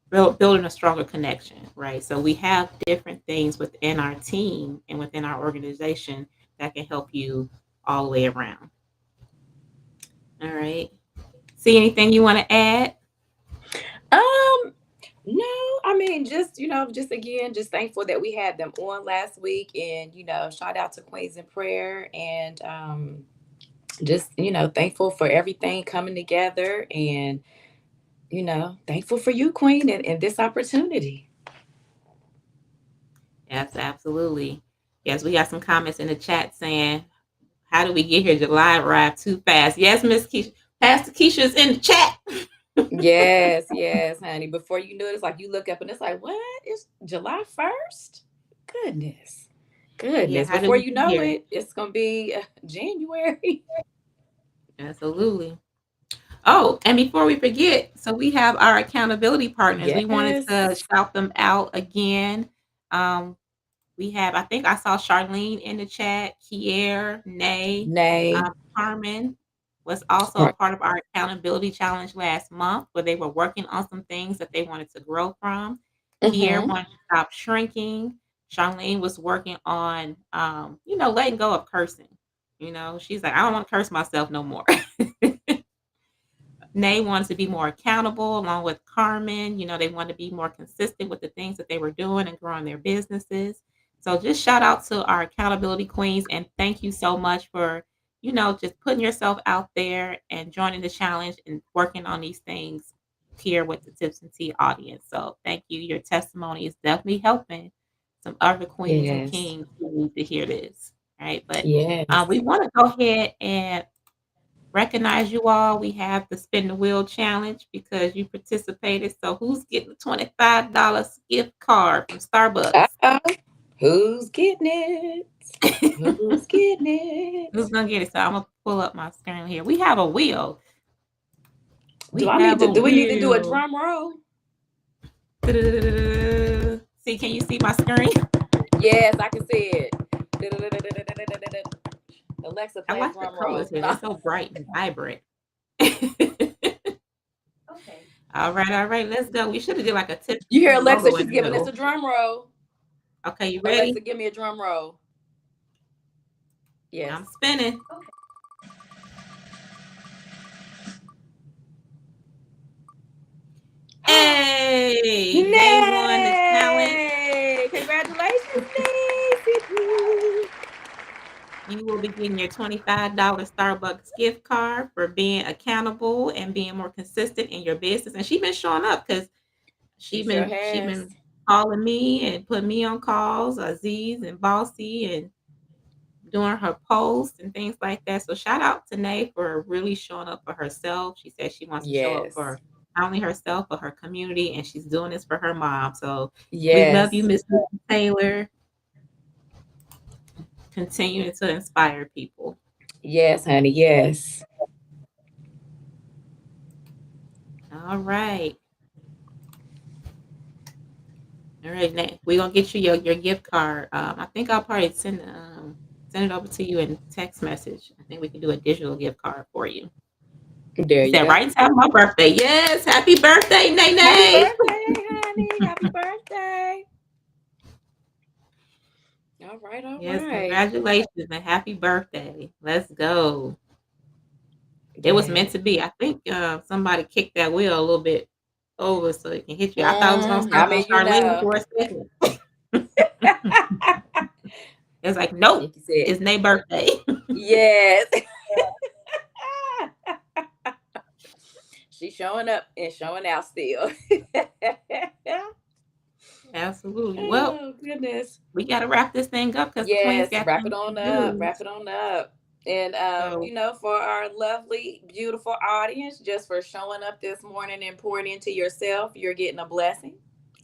building a stronger connection, right? So we have different things within our team and within our organization that can help you all the way around. All right. See anything you want to add? No, I mean, just again, just thankful that we had them on last week, and shout out to Queens in Prayer, and just thankful for everything coming together, and thankful for you, Queen, and this opportunity. Yes, absolutely. Yes, we got some comments in the chat saying, how do we get here? July arrived too fast. Yes, Miss Keisha. Pastor Keisha's in the chat. Yes, yes, honey. Before you know it, it's like you look up and it's like, what? It's July 1st? Goodness. Yeah, Goodness. how do Before we you get know here? it, it's going to be January. Absolutely. Oh, and before we forget, so we have our accountability partners. We wanted to Yes. shout them out again. Um, we have, I think I saw Charlene in the chat, Kier, Nay, Nay. Carmen was also a part of our accountability challenge last month, where they were working on some things that they wanted to grow from. Kier Mm-hmm. wanted to stop shrinking. Charlene was working on, letting go of cursing. She's like, I don't want to curse myself no more. Nay wants to be more accountable along with Carmen. They want to be more consistent with the things that they were doing and growing their businesses. So just shout out to our accountability queens, and thank you so much for, just putting yourself out there and joining the challenge and working on these things here with the Tips and Tea audience. So thank you. Your testimony is definitely helping some other queens and Yes. kings who need to hear this. Right. But Yes. we want to go ahead and recognize you all. We have the spin the wheel challenge because you participated. So who's getting the $25 gift card from Starbucks? Uh-oh. Who's getting it? Who's getting it? Who's gonna get it? So I'm gonna pull up my screen here. We have a wheel. Do We I need have a to do we need to do a wheel. drum roll? See, can you see my screen? Yes, I can see it. Alexa, I play a like the drum colors roll. here. They're so bright and vibrant. Okay. All right. Let's go. We should have did like a tip You hear Alexa? logo in She's the giving us middle. a drum roll. Okay, you Alexa, ready? give me a drum roll. Yes. I'm spinning. Okay. Hey, Nay won the challenge. Nay! Congratulations, Nay! You will be getting your $25 Starbucks gift card for being accountable and being more consistent in your business. And she's been showing up because She she sure been she has. been calling me and putting me on calls, Aziz and Bossy, and doing her posts and things like that. So shout out to Nay for really showing up for herself. She said she wants to show up Yes. for not only herself but her community, and she's doing this for her mom. So we love you, Yes. Miss Taylor. Continuing to inspire people. Yes, honey. Yes. All right. All right, Nate. We're gonna get you your gift card. I think I'll probably send it over to you in text message. I think we can do a digital gift card for you. There He you said, go. right in time for my birthday. Yes, happy birthday, Nene. Happy birthday, honey. Happy birthday. All right, all Yes, right. congratulations and happy birthday. Let's go. It was Yeah. meant to be. I think somebody kicked that wheel a little bit over so it can hit you. I thought it was gonna I stop on mean, you Charlene know. for a second. It's like, nope, Like you said, it's Nate's birthday. yes. She's showing up and showing out still. Absolutely. Well, Oh, goodness. we got to wrap this thing up because the queens Yes, got wrap it things to on up. do. Wrap it on up. And So, for our lovely, beautiful audience, just for showing up this morning and pouring into yourself, you're getting a blessing.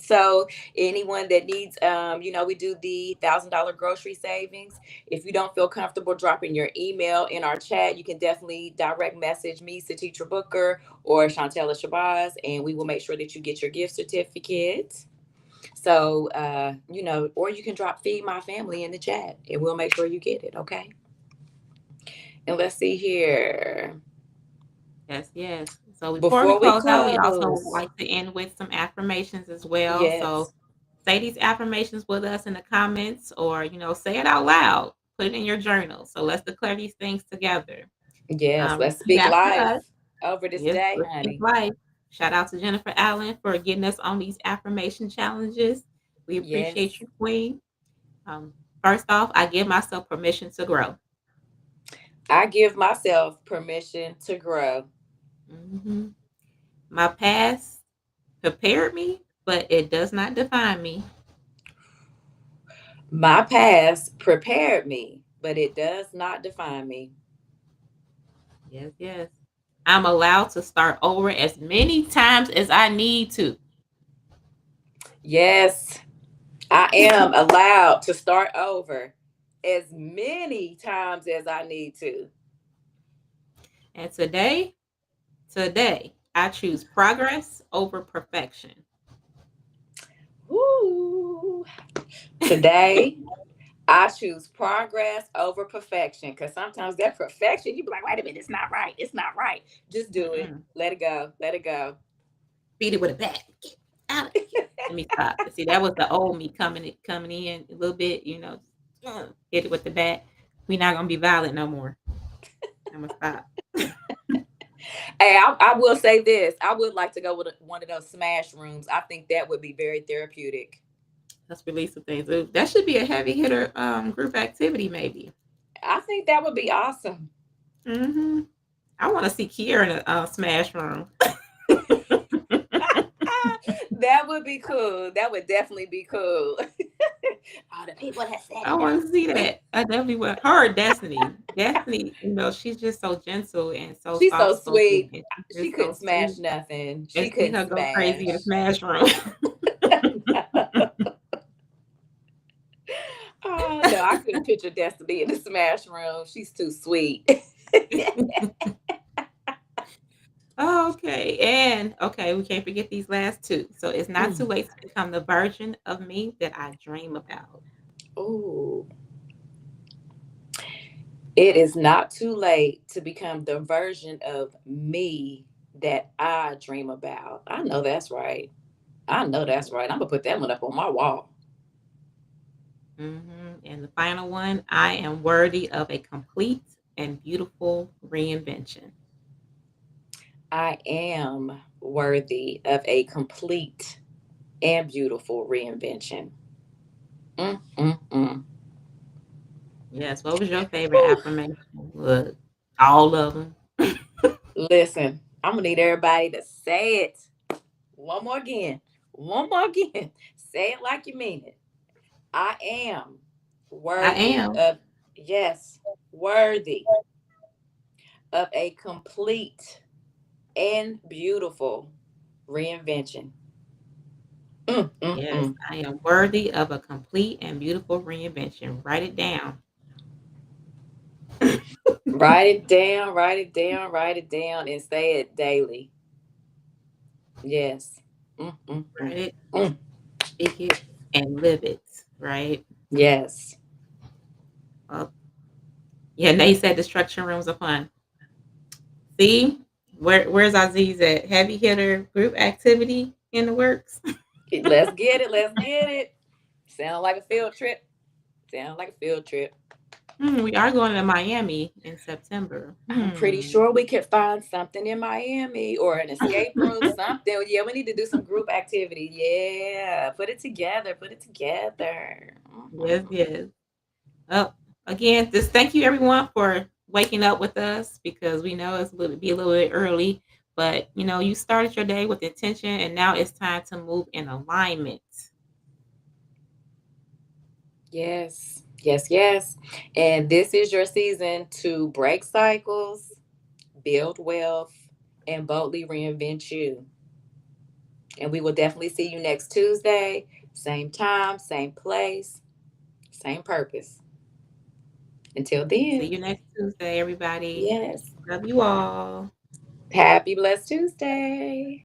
So anyone that needs, we do the $1,000 grocery savings. If you don't feel comfortable dropping your email in our chat, you can definitely direct message me, Satitra Booker, or Chantella Shabazz, and we will make sure that you get your gift certificate. So, or you can drop Feed My Family in the chat, and we'll make sure you get it. Okay. And let's see here. Yes, yes. So before we Before we close out, we also would close, like to end with some affirmations as well. So yes, say these affirmations with us in the comments, or say it out loud. Put it in your journal. So let's declare these things together. yes, let's Repeat speak after life us. over this Yes, day, let's speak honey. life. Shout out to Jennifer Allen for getting us on these affirmation challenges. We appreciate Yes. you, Queen. Um, First off, I give myself permission to grow. I give myself permission to grow. hmm My past prepared me, but it does not define me. My past prepared me, but it does not define me. Yes, yes. I'm allowed to start over as many times as I need to. Yes, I am allowed to start over as many times as I need to. And today, I choose progress over perfection. Woo. Today, I choose progress over perfection because sometimes that perfection, you be like, wait a minute, it's not right. It's not right. Just do it. Mm-mm. Let it go. Let it go. Beat it with a bat. Get out of here. Let me stop. See, that was the old me coming in a little bit, hit it with the bat. We're not gonna be violent no more. I'm gonna stop. Hey, I will say this. I would like to go with one of those smash rooms. I think that would be very therapeutic. Let's release some things. That should be a heavy hitter group activity, maybe. I think that would be awesome. hmm I want to see Kiera in a smash room. That would be cool. That would definitely be cool. All the people that said I want to see that. I definitely want her, Destiny. Destiny, she's just so gentle and so She's so soft spoken, sweet. and she's She just so couldn't smash sweet. nothing. And She see couldn't her go crazy in the smash. smash room. Oh no, I couldn't picture Destiny in the smash room. She's too sweet. Okay, and okay, we can't forget these last two. So it's not too late to become the version of me that I dream about. Ooh. It is not too late to become the version of me that I dream about. I know that's right. I know that's right. I'm gonna put that one up on my wall. And the final one, I am worthy of a complete and beautiful reinvention. I am worthy of a complete and beautiful reinvention. Mm, mm, mm. Yes, what was your favorite Whew. affirmation? Look, all of them. Listen, I'm gonna need everybody to say it one more again. One more again. Say it like you mean it. I am I worthy am. of, yes, worthy of a complete and beautiful reinvention. Mm, mm, Yes, mm. I am worthy of a complete and beautiful reinvention. Write it down. Write it down, write it down, write it down, and say it daily. Yes. Mm, mm, Write mm. it, Mm. speak it, and live it. Right? Yes. Well, yeah, Nate said destruction rooms are fun. See, where's Aziz at? Heavy hitter group activity in the works. Let's get it. Let's get it. Sound like a field trip. Sound like a field trip. We are going to Miami in September. I'm pretty sure we could find something in Miami or an escape room, something. Yeah, we need to do some group activity. Yeah, put it together. Put it together. Yes, Mhm. yes. Oh, again, just thank you everyone for waking up with us because we know it's a little bit early, but you started your day with intention, and now it's time to move in alignment. Yes, yes, yes. And this is your season to break cycles, build wealth, and boldly reinvent you. And we will definitely see you next Tuesday. Same time, same place, same purpose. Until See then, you next Tuesday, everybody. yes. Love you all. Happy Blessed Tuesday.